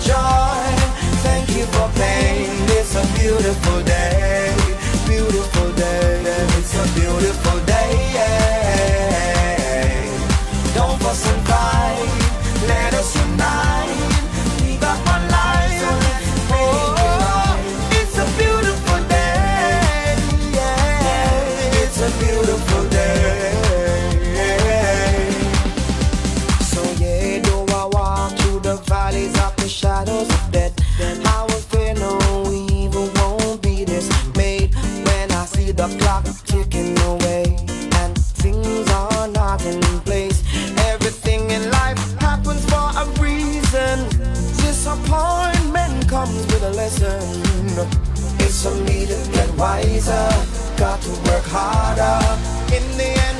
joy, thank you for pain. It's a beautiful day, beautiful day. It's a beautiful day. Don't fuss and fight, let us unite. We got one life, so let's make it right. It's a beautiful day, yeah. It's a beautiful day. So yeah, though I walk through the valleys of the shadows of death, I will fear no evil, won't be dismayed. When I see the clock ticking away and things are not in place, everything in life happens for a reason. Disappointment comes with a lesson. It's for me to get wiser, got to work harder. In the end,